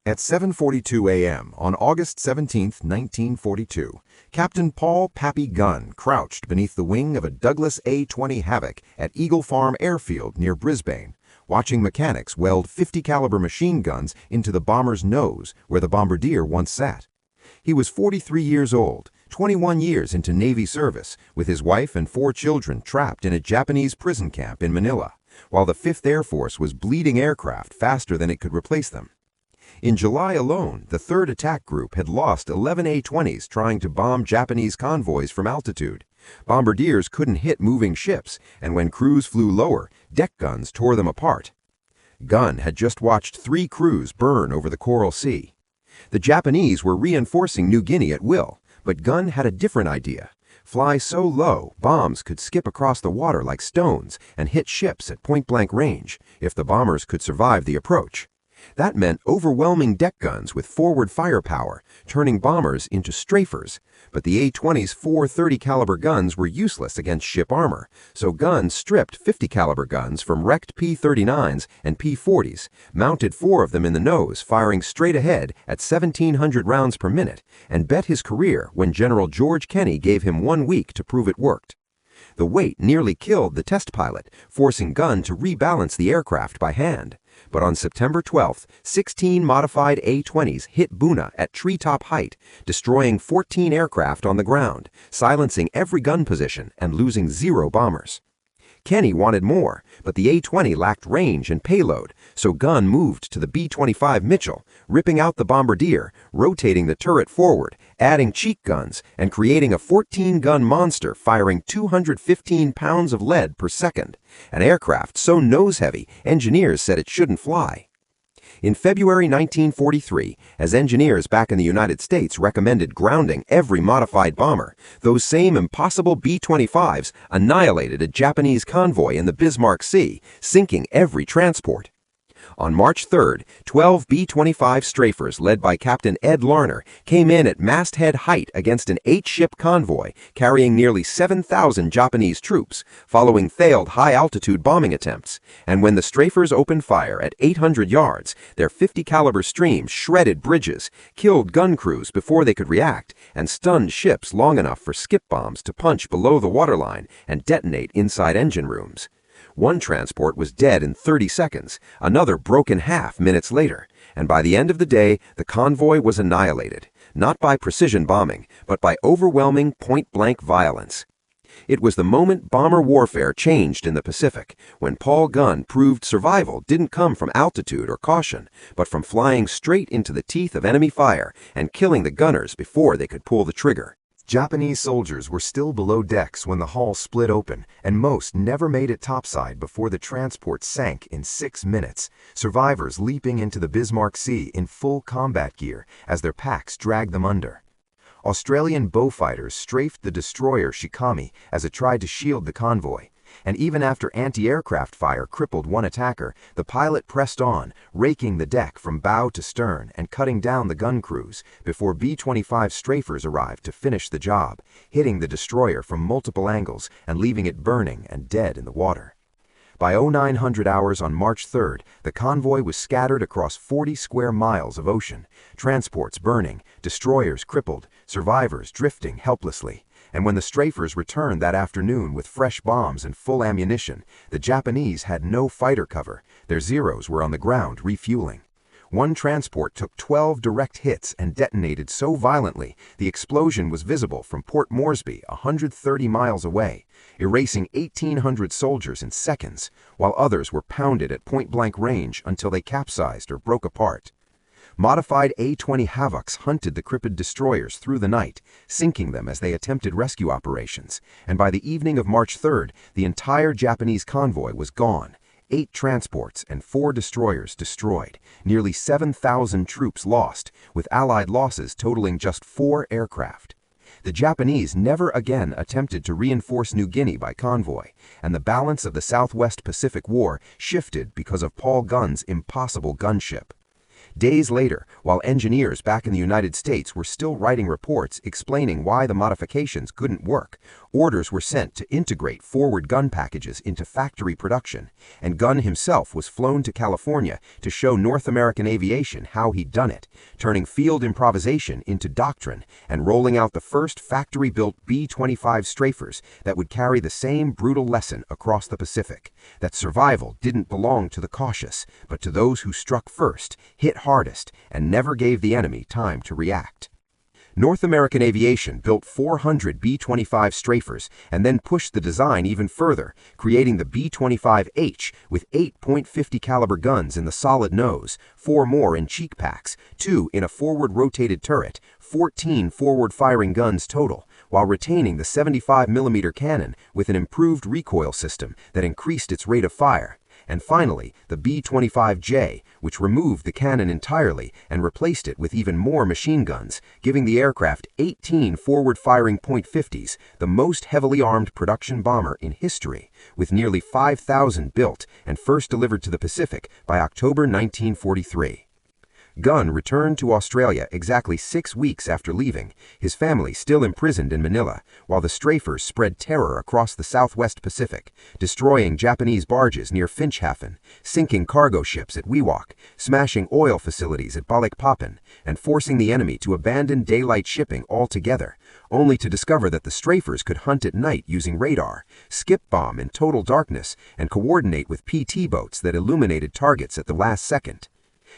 At 7:42 a.m. on August 17, 1942, Captain Paul "Pappy" Gunn crouched beneath the wing of a Douglas A-20 Havoc at Eagle Farm Airfield near Brisbane, watching mechanics weld 50-caliber machine guns into the bomber's nose where the bombardier once sat. He was 43 years old, 21 years into Navy service, with his wife and 4 children trapped in a Japanese prison camp in Manila, while the 5th Air Force was bleeding aircraft faster than it could replace them. In July alone, the 3rd Attack Group had lost 11 A-20s trying to bomb Japanese convoys from altitude. Bombardiers couldn't hit moving ships, and when crews flew lower, deck guns tore them apart. Gunn had just watched 3 crews burn over the Coral Sea. The Japanese were reinforcing New Guinea at will, but Gunn had a different idea. Fly so low, bombs could skip across the water like stones and hit ships at point-blank range, if the bombers could survive the approach. That meant overwhelming deck guns with forward firepower, turning bombers into strafers. But the A-20's 4 30-caliber guns were useless against ship armor, so Gunn stripped 50-caliber guns from wrecked P-39s and P-40s, mounted 4 of them in the nose, firing straight ahead at 1,700 rounds per minute, and bet his career when General George Kenney gave him 1 week to prove it worked. The weight nearly killed the test pilot, forcing Gunn to rebalance the aircraft by hand. But on September 12th, 16 modified A-20s hit Buna at treetop height, destroying 14 aircraft on the ground, silencing every gun position and losing 0 bombers. Kenney wanted more, but the A-20 lacked range and payload, so Gunn moved to the B-25 Mitchell, ripping out the bombardier, rotating the turret forward, adding cheek guns, and creating a 14-gun monster firing 215 pounds of lead per second, an aircraft so nose-heavy engineers said it shouldn't fly. In February 1943, as engineers back in the United States recommended grounding every modified bomber, those same impossible B-25s annihilated a Japanese convoy in the Bismarck Sea, sinking every transport. On March 3rd, 12 B-25 strafers led by Captain Ed Larner came in at masthead height against an 8-ship convoy carrying nearly 7,000 Japanese troops, following failed high-altitude bombing attempts. And when the strafers opened fire at 800 yards, their 50-caliber streams shredded bridges, killed gun crews before they could react, and stunned ships long enough for skip bombs to punch below the waterline and detonate inside engine rooms. 1 transport was dead in 30 seconds, another broke in half minutes later, and by the end of the day, the convoy was annihilated, not by precision bombing, but by overwhelming point-blank violence. It was the moment bomber warfare changed in the Pacific, when Paul Gunn proved survival didn't come from altitude or caution, but from flying straight into the teeth of enemy fire and killing the gunners before they could pull the trigger. Japanese soldiers were still below decks when the hull split open, and most never made it topside before the transport sank in 6 minutes, survivors leaping into the Bismarck Sea in full combat gear as their packs dragged them under. Australian Beaufighters strafed the destroyer Shikami as it tried to shield the convoy, and even after anti-aircraft fire crippled 1 attacker, the pilot pressed on, raking the deck from bow to stern and cutting down the gun crews before B-25 strafers arrived to finish the job, hitting the destroyer from multiple angles and leaving it burning and dead in the water. By 0900 hours on March 3rd, the convoy was scattered across 40 square miles of ocean, transports burning, destroyers crippled, survivors drifting helplessly. And when the strafers returned that afternoon with fresh bombs and full ammunition, the Japanese had no fighter cover. Their Zeros were on the ground refueling. 1 transport took 12 direct hits and detonated so violently the explosion was visible from Port Moresby 130 miles away, erasing 1,800 soldiers in seconds, while others were pounded at point-blank range until they capsized or broke apart. Modified A-20 Havocs hunted the crippled destroyers through the night, sinking them as they attempted rescue operations, and by the evening of March 3rd, the entire Japanese convoy was gone, 8 transports and 4 destroyers destroyed, nearly 7,000 troops lost, with Allied losses totaling just 4 aircraft. The Japanese never again attempted to reinforce New Guinea by convoy, and the balance of the Southwest Pacific War shifted because of Paul Gunn's impossible gunship. Days later, while engineers back in the United States were still writing reports explaining why the modifications couldn't work, orders were sent to integrate forward gun packages into factory production, and Gunn himself was flown to California to show North American aviation how he'd done it, turning field improvisation into doctrine and rolling out the first factory-built B-25 strafers that would carry the same brutal lesson across the Pacific, that survival didn't belong to the cautious, but to those who struck first, hit hardest, and never gave the enemy time to react. North American aviation built 400 B-25 strafers and then pushed the design even further, creating the B-25H with 8.50 caliber guns in the solid nose, 4 more in cheek packs, 2 in a forward-rotated turret, 14 forward-firing guns total, while retaining the 75mm cannon with an improved recoil system that increased its rate of fire. And finally, the B-25J, which removed the cannon entirely and replaced it with even more machine guns, giving the aircraft 18 forward-firing .50s, the most heavily armed production bomber in history, with nearly 5,000 built and first delivered to the Pacific by October 1943. Gunn returned to Australia exactly 6 weeks after leaving, his family still imprisoned in Manila, while the strafers spread terror across the southwest Pacific, destroying Japanese barges near Finschhafen, sinking cargo ships at Wewak, smashing oil facilities at Balikpapan, and forcing the enemy to abandon daylight shipping altogether, only to discover that the strafers could hunt at night using radar, skip bomb in total darkness, and coordinate with PT boats that illuminated targets at the last second.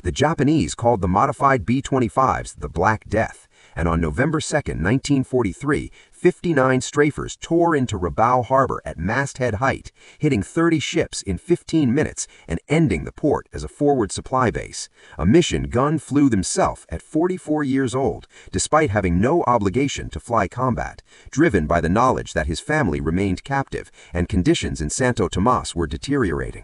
The Japanese called the modified B-25s the Black Death, and on November 2, 1943, 59 strafers tore into Rabaul Harbor at masthead height, hitting 30 ships in 15 minutes and ending the port as a forward supply base, a mission Gunn flew himself at 44 years old, despite having no obligation to fly combat, driven by the knowledge that his family remained captive and conditions in Santo Tomas were deteriorating.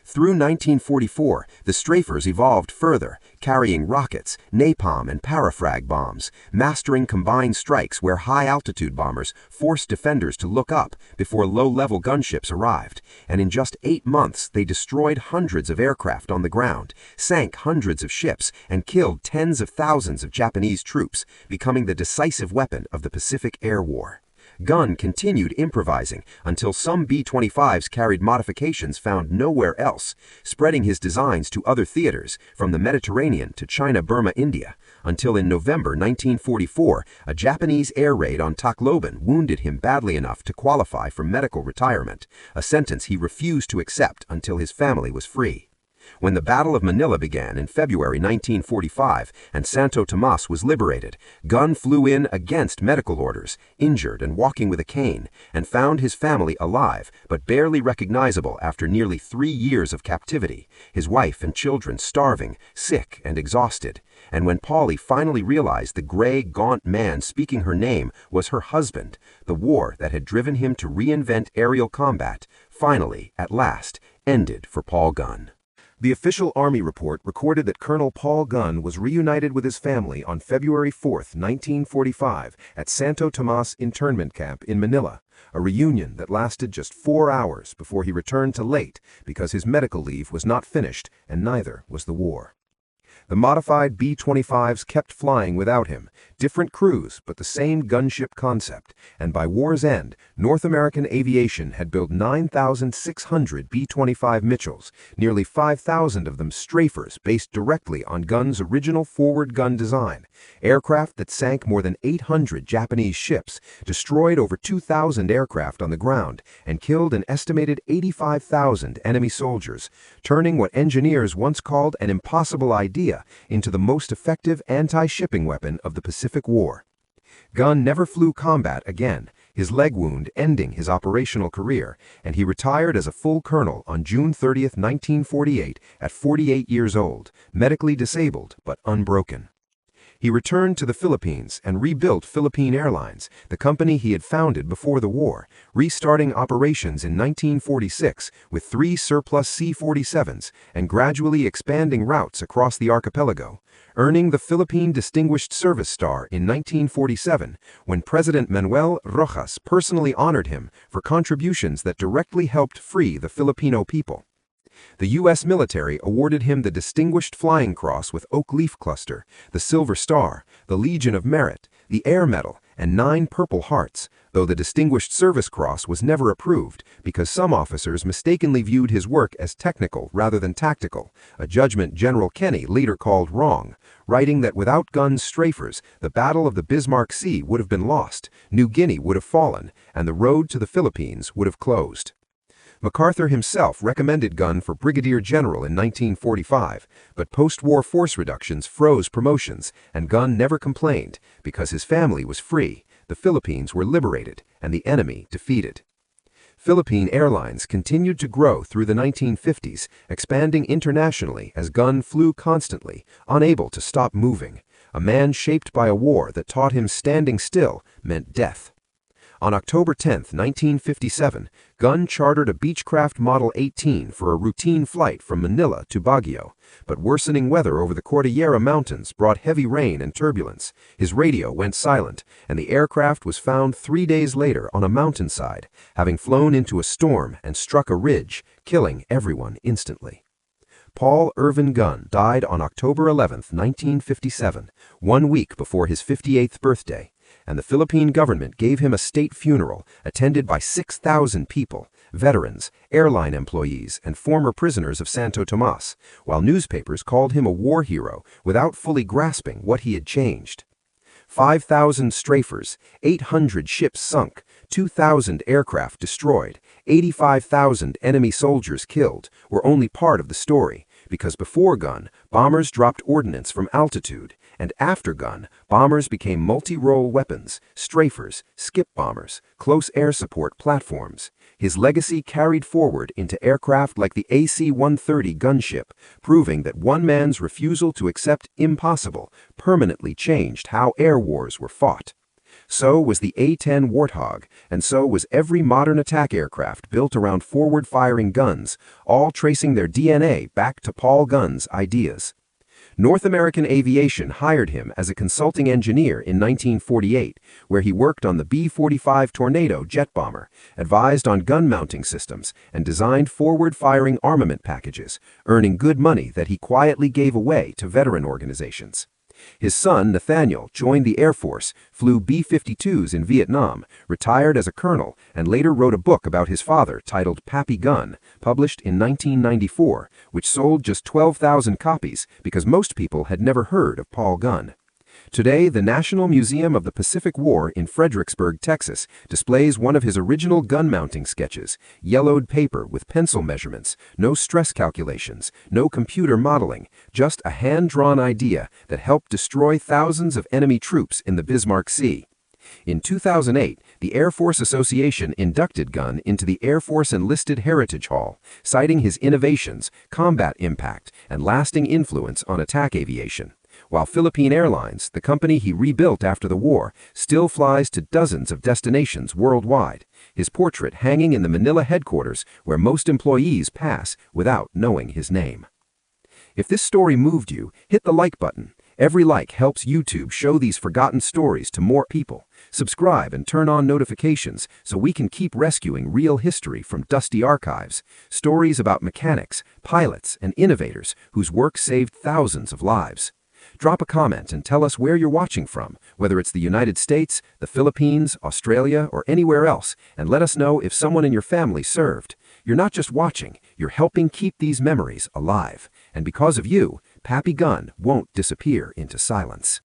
Through 1944, the strafers evolved further, carrying rockets, napalm, and parafrag bombs, mastering combined strikes where high-altitude bombers forced defenders to look up before low-level gunships arrived, and in just 8 months they destroyed hundreds of aircraft on the ground, sank hundreds of ships, and killed tens of thousands of Japanese troops, becoming the decisive weapon of the Pacific Air War. Gunn continued improvising until some B-25s carried modifications found nowhere else, spreading his designs to other theaters, from the Mediterranean to China, Burma, India, until in November 1944, a Japanese air raid on Tacloban wounded him badly enough to qualify for medical retirement, a sentence he refused to accept until his family was free. When the Battle of Manila began in February 1945 and Santo Tomas was liberated, Gunn flew in against medical orders, injured and walking with a cane, and found his family alive but barely recognizable after nearly 3 years of captivity, his wife and children starving, sick, and exhausted. And when Polly finally realized the gray, gaunt man speaking her name was her husband, the war that had driven him to reinvent aerial combat finally, at last, ended for Paul Gunn. The official Army report recorded that Colonel Paul Gunn was reunited with his family on February 4, 1945, at Santo Tomas internment camp in Manila, a reunion that lasted just 4 hours before he returned to Leyte because his medical leave was not finished and neither was the war. The modified B-25s kept flying without him, different crews but the same gunship concept, and by war's end, North American aviation had built 9,600 B-25 Mitchells, nearly 5,000 of them strafers based directly on Gunn's original forward gun design, aircraft that sank more than 800 Japanese ships, destroyed over 2,000 aircraft on the ground, and killed an estimated 85,000 enemy soldiers, turning what engineers once called an impossible idea into the most effective anti-shipping weapon of the Pacific War. Gunn never flew combat again, his leg wound ending his operational career, and he retired as a full colonel on June 30, 1948, at 48 years old, medically disabled but unbroken. He returned to the Philippines and rebuilt Philippine Airlines, the company he had founded before the war, restarting operations in 1946 with 3 surplus C-47s and gradually expanding routes across the archipelago, earning the Philippine Distinguished Service Star in 1947 when President Manuel Rojas personally honored him for contributions that directly helped free the Filipino people. The U.S. military awarded him the Distinguished Flying Cross with Oak Leaf Cluster, the Silver Star, the Legion of Merit, the Air Medal, and 9 Purple Hearts, though the Distinguished Service Cross was never approved because some officers mistakenly viewed his work as technical rather than tactical, a judgment General Kenny later called wrong, writing that without Gunn's strafers, the Battle of the Bismarck Sea would have been lost, New Guinea would have fallen, and the road to the Philippines would have closed. MacArthur himself recommended Gunn for brigadier general in 1945, but post-war force reductions froze promotions, and Gunn never complained because his family was free, the Philippines were liberated, and the enemy defeated. Philippine Airlines continued to grow through the 1950s, expanding internationally as Gunn flew constantly, unable to stop moving, a man shaped by a war that taught him standing still meant death. On October 10, 1957, Gunn chartered a Beechcraft Model 18 for a routine flight from Manila to Baguio, but worsening weather over the Cordillera Mountains brought heavy rain and turbulence. His radio went silent, and the aircraft was found 3 days later on a mountainside, having flown into a storm and struck a ridge, killing everyone instantly. Paul Irvin Gunn died on October 11, 1957, 1 week before his 58th birthday, and the Philippine government gave him a state funeral attended by 6,000 people, veterans, airline employees, and former prisoners of Santo Tomas, while newspapers called him a war hero without fully grasping what he had changed. 5,000 strafers, 800 ships sunk, 2,000 aircraft destroyed, 85,000 enemy soldiers killed were only part of the story, because before Gunn, bombers dropped ordnance from altitude, and after Gunn, bombers became multi-role weapons, strafers, skip bombers, close air support platforms. His legacy carried forward into aircraft like the AC-130 Gunship, proving that one man's refusal to accept impossible permanently changed how air wars were fought. So was the A-10 Warthog, and so was every modern attack aircraft built around forward-firing guns, all tracing their DNA back to Paul Gunn's ideas. North American Aviation hired him as a consulting engineer in 1948, where he worked on the B-25 Tornado jet bomber, advised on gun mounting systems, and designed forward-firing armament packages, earning good money that he quietly gave away to veteran organizations. His son, Nathaniel, joined the Air Force, flew B-52s in Vietnam, retired as a colonel, and later wrote a book about his father titled Pappy Gunn, published in 1994, which sold just 12,000 copies because most people had never heard of Paul Gunn. Today, the National Museum of the Pacific War in Fredericksburg, Texas, displays one of his original gun mounting sketches, yellowed paper with pencil measurements, no stress calculations, no computer modeling, just a hand-drawn idea that helped destroy thousands of enemy troops in the Bismarck Sea. In 2008, the Air Force Association inducted Gunn into the Air Force Enlisted Heritage Hall, citing his innovations, combat impact, and lasting influence on attack aviation. While Philippine Airlines, the company he rebuilt after the war, still flies to dozens of destinations worldwide, his portrait hanging in the Manila headquarters where most employees pass without knowing his name. If this story moved you, hit the like button. Every like helps YouTube show these forgotten stories to more people. Subscribe and turn on notifications so we can keep rescuing real history from dusty archives. Stories about mechanics, pilots, and innovators whose work saved thousands of lives. Drop a comment and tell us where you're watching from, whether it's the United States, the Philippines, Australia, or anywhere else, and let us know if someone in your family served. You're not just watching, you're helping keep these memories alive. And because of you, Pappy Gunn won't disappear into silence.